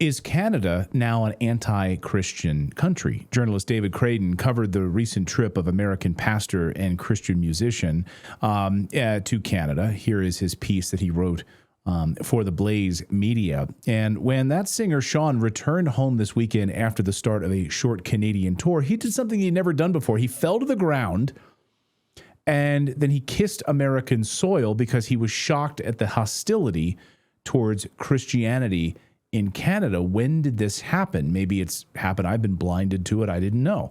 Is Canada now an anti-Christian country? Journalist David Krayden covered the recent trip of American pastor and Christian musician to Canada. Here is his piece that he wrote for the Blaze Media. And when that singer, Sean, returned home this weekend after the start of a short Canadian tour, he did something he'd never done before. He fell to the ground and then he kissed American soil because he was shocked at the hostility towards Christianity in Canada. When did this happen? Maybe it's happened. I've been blinded to it. I didn't know.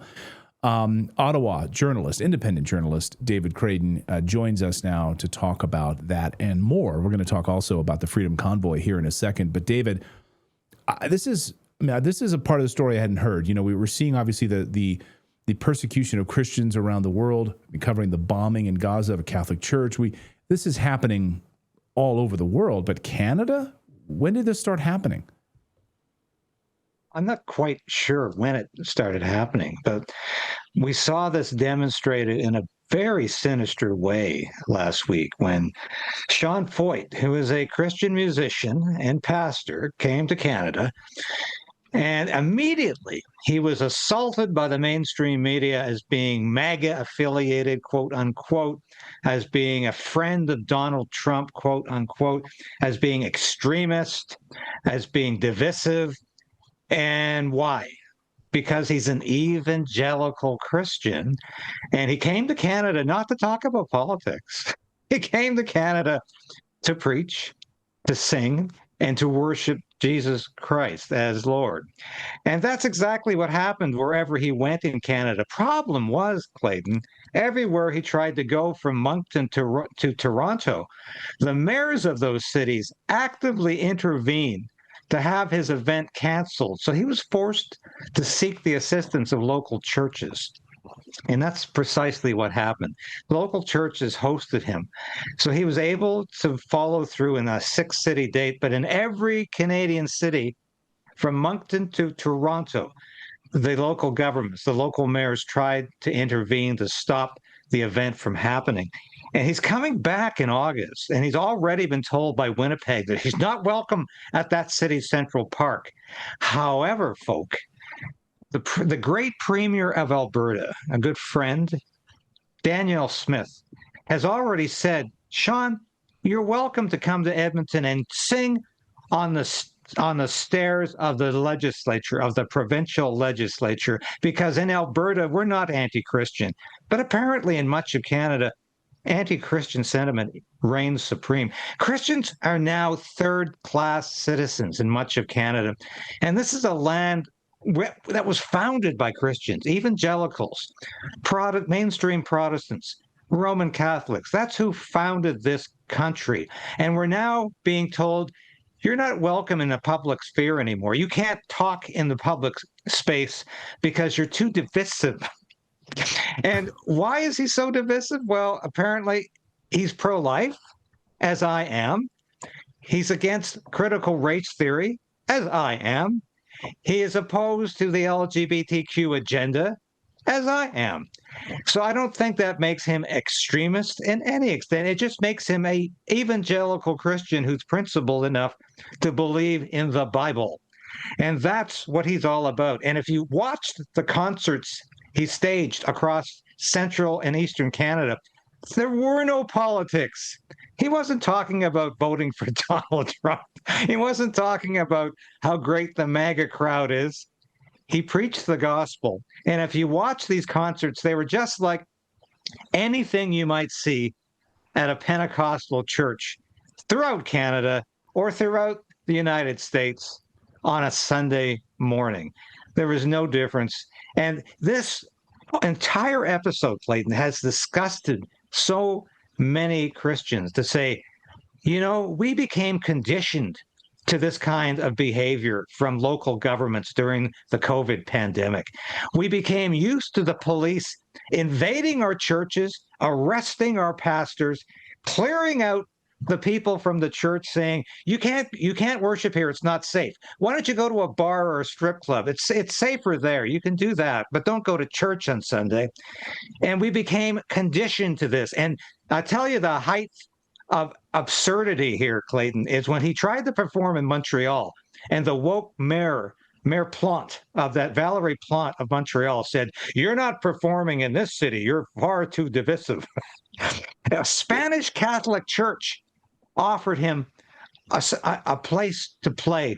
Ottawa journalist, independent journalist, David Krayden joins us now to talk about that and more. We're going to talk also about the Freedom Convoy here in a second. But David, this is a part of the story I hadn't heard. You know, we were seeing obviously the persecution of Christians around the world, covering the bombing in Gaza of a Catholic church. This is happening all over the world, but Canada? When did this start happening? I'm not quite sure when it started happening, but we saw this demonstrated in a very sinister way last week when Sean Feucht, who is a Christian musician and pastor, came to Canada. And immediately he was assaulted by the mainstream media as being MAGA affiliated, quote unquote, as being a friend of Donald Trump, quote unquote, as being extremist, as being divisive. And why? Because he's an evangelical Christian. And he came to Canada not to talk about politics. He came to Canada to preach, to sing, and to worship Jesus Christ as Lord. And that's exactly what happened wherever he went in Canada. Problem was, Clayton, everywhere he tried to go from Moncton to Toronto, the mayors of those cities actively intervened to have his event canceled. So he was forced to seek the assistance of local churches. And that's precisely what happened. Local churches hosted him. So he was able to follow through in a 6-city date, but in every Canadian city, from Moncton to Toronto, the local governments, the local mayors tried to intervene to stop the event from happening. And he's coming back in August, and he's already been told by Winnipeg that he's not welcome at that city's Central Park. However, folk, the great premier of Alberta, a good friend, Danielle Smith, has already said, Sean, you're welcome to come to Edmonton and sing on the stairs of the legislature, of the provincial legislature, because in Alberta, we're not anti-Christian. But apparently in much of Canada, anti-Christian sentiment reigns supreme. Christians are now third-class citizens in much of Canada. And this is a land that was founded by Christians, evangelicals, mainstream Protestants, Roman Catholics. That's who founded this country. And we're now being told, you're not welcome in the public sphere anymore. You can't talk in the public space because you're too divisive. And why is he so divisive? Well, apparently he's pro-life, as I am. He's against critical race theory, as I am. He is opposed to the LGBTQ agenda, as I am. So I don't think that makes him extremist in any extent. It just makes him an evangelical Christian who's principled enough to believe in the Bible. And that's what he's all about. And if you watched the concerts he staged across central and eastern Canada, there were no politics. He wasn't talking about voting for Donald Trump. He wasn't talking about how great the MAGA crowd is. He preached the gospel. And if you watch these concerts, they were just like anything you might see at a Pentecostal church throughout Canada or throughout the United States on a Sunday morning. There was no difference. And this entire episode, Clayton, has disgusted so many Christians to say, you know, we became conditioned to this kind of behavior from local governments during the COVID pandemic. We became used to the police invading our churches, arresting our pastors, clearing out the people from the church, saying, you can't worship here, it's not safe. Why don't you go to a bar or a strip club? It's safer there. You can do that, but don't go to church on Sunday. And we became conditioned to this. And I tell you, the height of absurdity here, Clayton, is when he tried to perform in Montreal. And the woke Mayor Plante of that, Valerie Plante of Montreal, said, "You're not performing in this city. You're far too divisive." A Spanish Catholic church offered him a place to play,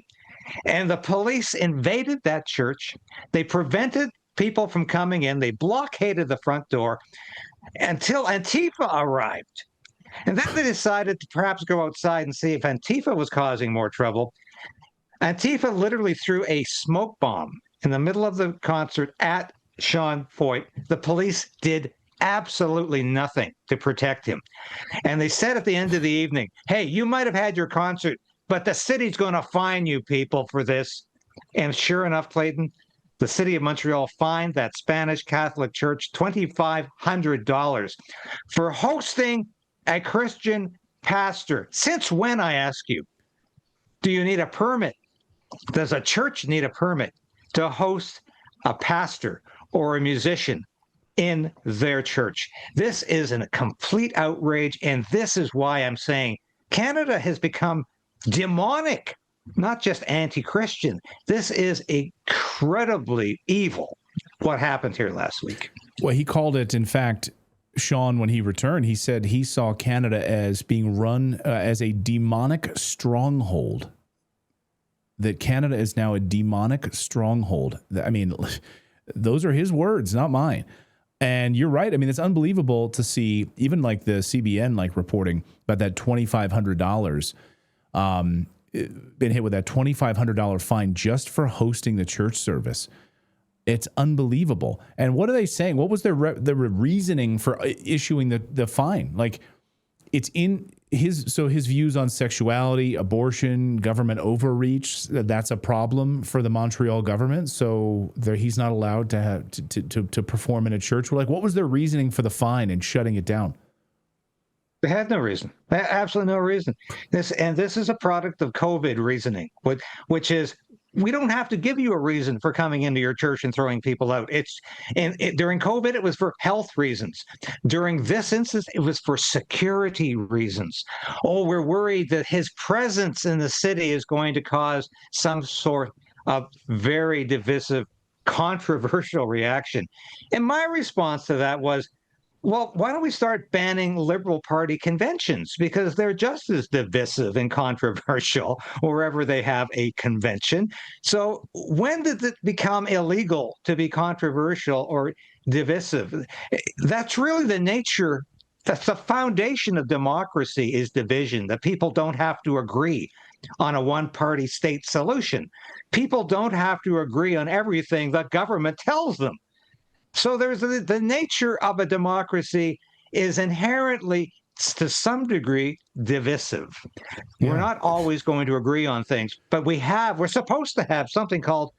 and the police invaded that church. They prevented people from coming in. They blockaded the front door until Antifa arrived. And then they decided to perhaps go outside and see if Antifa was causing more trouble. Antifa literally threw a smoke bomb in the middle of the concert at Sean Feucht. The police did absolutely nothing to protect him. And they said at the end of the evening, "Hey, you might have had your concert, but the city's going to fine you people for this." And sure enough, Clayton, the city of Montreal fined that Spanish Catholic church $2,500 for hosting a Christian pastor. Since when, I ask you, do you need a permit? Does a church need a permit to host a pastor or a musician in their church? This is a complete outrage, and this is why I'm saying Canada has become demonic, not just anti-Christian. This is incredibly evil, what happened here last week. Well, he called it, in fact, Sean, when he returned, he said he saw Canada as being run as a demonic stronghold. That Canada is now a demonic stronghold. I mean, those are his words, not mine. And you're right. I mean, it's unbelievable to see even like the CBN reporting about that $2,500 been hit with that $2,500 fine just for hosting the church service. It's unbelievable. And what are they saying? What was their reasoning for issuing the fine? Like, it's in his views on sexuality, abortion, government overreach. That's a problem for the Montreal government. So he's not allowed to have to perform in a church. We're like, what was their reasoning for the fine and shutting it down? They had no reason. They had absolutely no reason. This is a product of COVID reasoning, which is, we don't have to give you a reason for coming into your church and throwing people out. During COVID, it was for health reasons. During this instance, it was for security reasons. Oh, we're worried that his presence in the city is going to cause some sort of very divisive, controversial reaction. And my response to that was, well, why don't we start banning Liberal Party conventions? Because they're just as divisive and controversial wherever they have a convention. So when did it become illegal to be controversial or divisive? That's really the nature. That's the foundation of democracy, is division, that people don't have to agree on a one-party state solution. People don't have to agree on everything the government tells them. So there's the nature of a democracy is inherently, to some degree, divisive. Yeah. We're not always going to agree on things, but we're supposed to have something called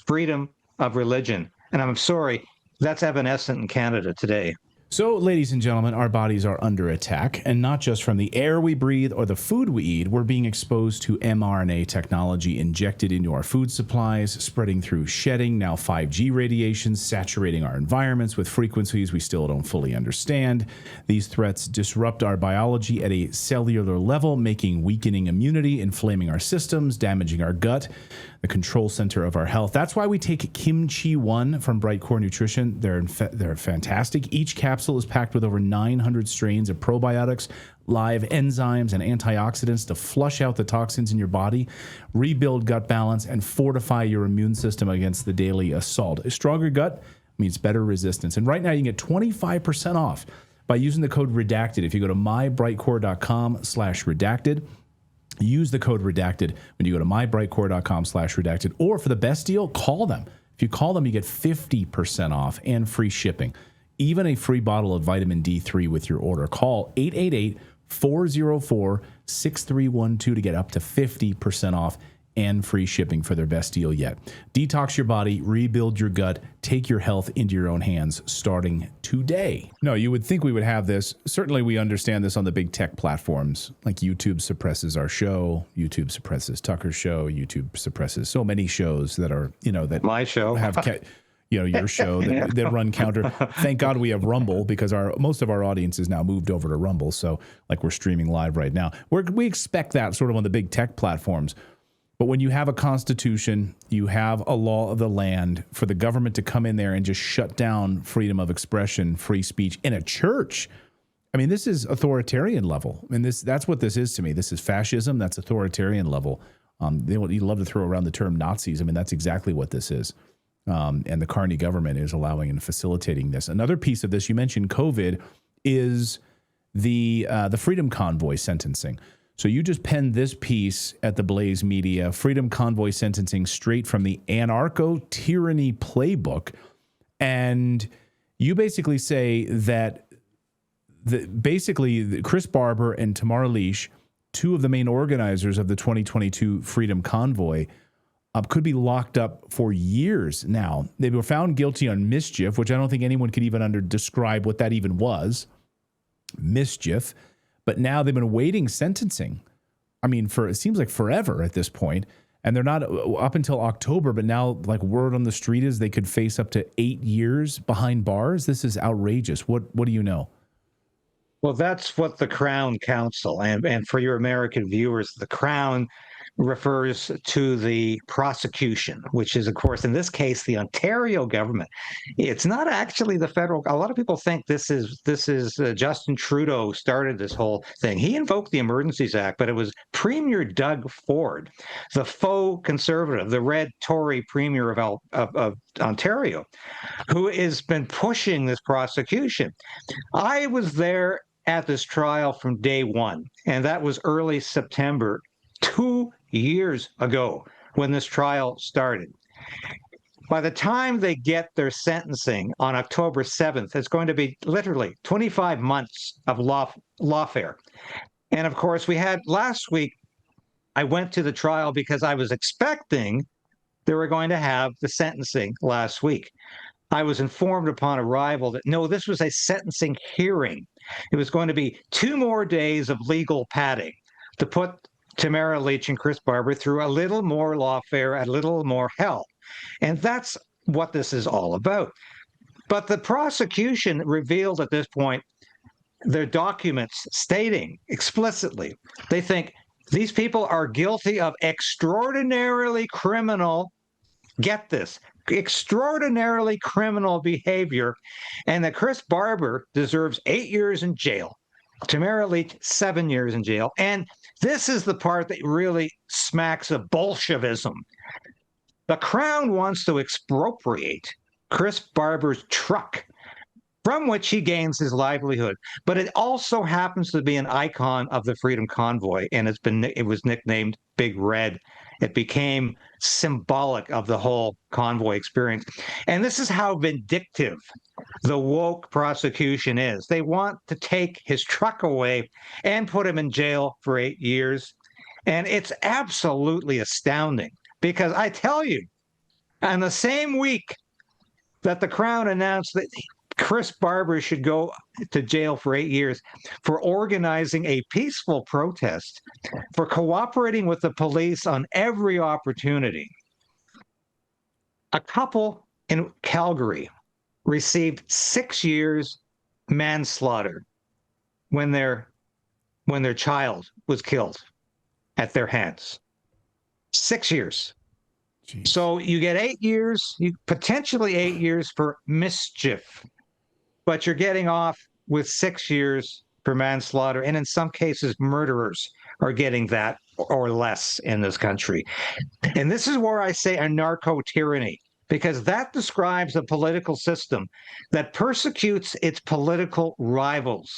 freedom of religion. And I'm sorry, that's evanescent in Canada today. So, ladies and gentlemen, our bodies are under attack, and not just from the air we breathe or the food we eat. We're being exposed to mRNA technology injected into our food supplies, spreading through shedding, now 5G radiation, saturating our environments with frequencies we still don't fully understand. These threats disrupt our biology at a cellular level, weakening immunity, inflaming our systems, damaging our gut, the control center of our health. That's why we take Kimchi 1 from Brightcore Nutrition. They're fantastic. Each capsule is packed with over 900 strains of probiotics, live enzymes, and antioxidants to flush out the toxins in your body, rebuild gut balance, and fortify your immune system against the daily assault. A stronger gut means better resistance. And right now you can get 25% off by using the code REDACTED. If you go to mybrightcore.com/redacted, use the code REDACTED when you go to mybrightcore.com/redacted, or for the best deal, call them. If you call them, you get 50% off and free shipping, even a free bottle of vitamin D3 with your order. Call 888-404-6312 to get up to 50% off and free shipping for their best deal yet. Detox your body, rebuild your gut, take your health into your own hands starting today. No, you would think we would have this. Certainly we understand this on the big tech platforms. Like YouTube suppresses our show, YouTube suppresses Tucker's show, YouTube suppresses so many shows that are, that my show have your show that run counter. Thank God we have Rumble, because most of our audience is now moved over to Rumble. So like we're streaming live right now. We expect that sort of on the big tech platforms. But when you have a constitution, you have a law of the land, for the government to come in there and just shut down freedom of expression, free speech in a church. I mean, this is authoritarian level. I mean, that's what this is to me. This is fascism. That's authoritarian level. You love to throw around the term Nazis. I mean, that's exactly what this is. And the Carney government is allowing and facilitating this. Another piece of this, you mentioned COVID, is the Freedom Convoy sentencing. So you just penned this piece at the Blaze Media, Freedom Convoy sentencing straight from the anarcho-tyranny playbook. And you basically say that basically Chris Barber and Tamar Lich, two of the main organizers of the 2022 Freedom Convoy, could be locked up for years now. They were found guilty on mischief, which I don't think anyone could even describe what that even was. Mischief. But now they've been awaiting sentencing. I mean, it seems like forever at this point. And they're not up until October, but now like word on the street is they could face up to 8 years behind bars. This is outrageous. What do you know? Well, that's what the Crown Counsel, and for your American viewers, the Crown refers to the prosecution, which is, of course, in this case, the Ontario government. It's not actually the federal. A lot of people think this is Justin Trudeau started this whole thing. He invoked the Emergencies Act, but it was Premier Doug Ford, the faux conservative, the red Tory Premier of Ontario, who has been pushing this prosecution. I was there at this trial from day one, and that was early September, 2 years ago, when this trial started. By the time they get their sentencing on October 7th, it's going to be literally 25 months of lawfare. And of course, we had last week, I went to the trial because I was expecting they were going to have the sentencing last week. I was informed upon arrival that no, this was a sentencing hearing. It was going to be 2 more days of legal padding to put Tamara Lich and Chris Barber through a little more lawfare, a little more hell. And that's what this is all about. But the prosecution revealed at this point their documents stating explicitly they think these people are guilty of extraordinarily criminal, get this, extraordinarily criminal behavior, and that Chris Barber deserves 8 years in jail. Tamara Lich, 7 years in jail. And this is the part that really smacks of Bolshevism. The Crown wants to expropriate Chris Barber's truck, from which he gains his livelihood. But it also happens to be an icon of the Freedom Convoy, and it was nicknamed Big Red. It became symbolic of the whole convoy experience. And this is how vindictive the woke prosecution is. They want to take his truck away and put him in jail for 8 years. And it's absolutely astounding because I tell you, on the same week that the Crown announced that Chris Barber should go to jail for 8 years for organizing a peaceful protest, for cooperating with the police on every opportunity. A couple in Calgary received 6 years manslaughter when their child was killed at their hands. 6 years. Jeez. So you get 8 years, potentially 8 years for mischief, but you're getting off with 6 years for manslaughter. And in some cases, murderers are getting that or less in this country. And this is where I say anarcho-tyranny, because that describes a political system that persecutes its political rivals,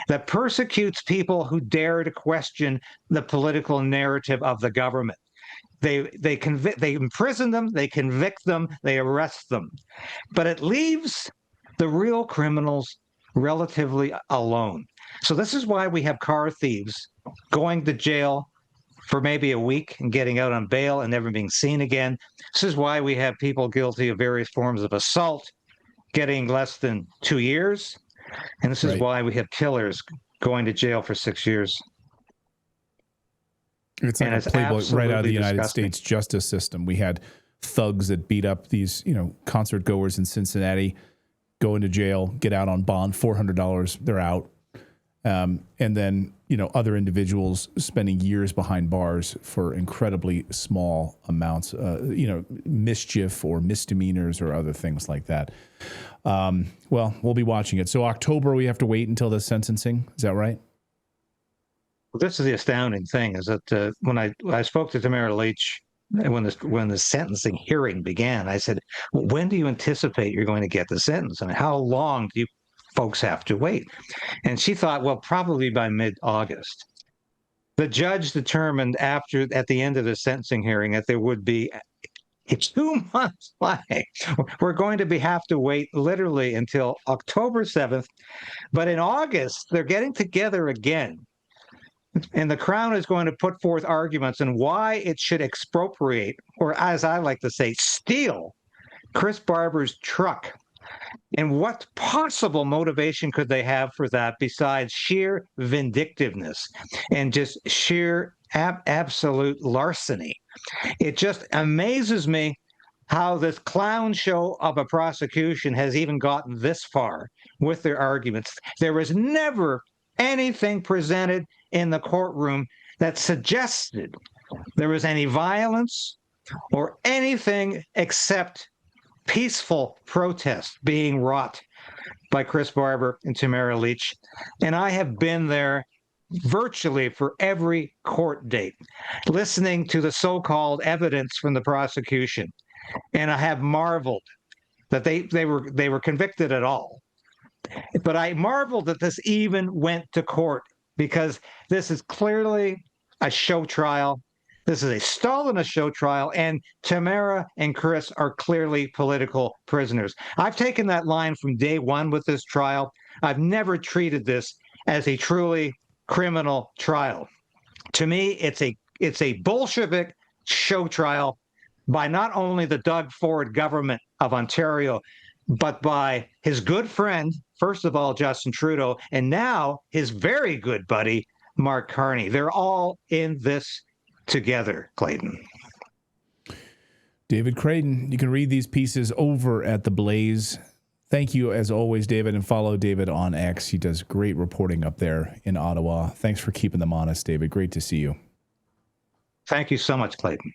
that persecutes people who dare to question the political narrative of the government. They imprison them, they convict them, they arrest them. But it leaves the real criminals relatively alone. So this is why we have car thieves going to jail for maybe a week and getting out on bail and never being seen again. This is why we have people guilty of various forms of assault getting less than 2 years. And this is why we have killers going to jail for 6 years. It's like a playbook right out of the United States justice system. We had thugs that beat up these, concert goers in Cincinnati, go into jail, get out on bond, $400, they're out. And then, other individuals spending years behind bars for incredibly small amounts, mischief or misdemeanors or other things like that. Well, we'll be watching it. So October, we have to wait until the sentencing. Is that right? Well, this is the astounding thing is that when I spoke to Tamara Leach when the sentencing hearing began, I said, well, when do you anticipate you're going to get the sentence? And how long do you folks have to wait? And she thought, well, probably by mid-August. The judge determined at the end of the sentencing hearing that there would be a 2-month lag. We're going to have to wait literally until October 7th. But in August, they're getting together again. And the Crown is going to put forth arguments on why it should expropriate, or as I like to say, steal Chris Barber's truck. And what possible motivation could they have for that besides sheer vindictiveness and just sheer absolute larceny? It just amazes me how this clown show of a prosecution has even gotten this far with their arguments. There was never anything presented in the courtroom that suggested there was any violence or anything except peaceful protest being wrought by Chris Barber and Tamara Leach. And I have been there virtually for every court date, listening to the so-called evidence from the prosecution. And I have marveled that they were convicted at all. But I marveled that this even went to court, because this is clearly a show trial. This is a Stalinist show trial, and Tamara and Chris are clearly political prisoners. I've taken that line from day one with this trial. I've never treated this as a truly criminal trial. To me, it's a Bolshevik show trial by not only the Doug Ford government of Ontario, but by his good friend, first of all, Justin Trudeau, and now his very good buddy, Mark Carney. They're all in this together, Clayton. David Krayden, you can read these pieces over at The Blaze. Thank you, as always, David, and follow David on X. He does great reporting up there in Ottawa. Thanks for keeping them honest, David. Great to see you. Thank you so much, Clayton.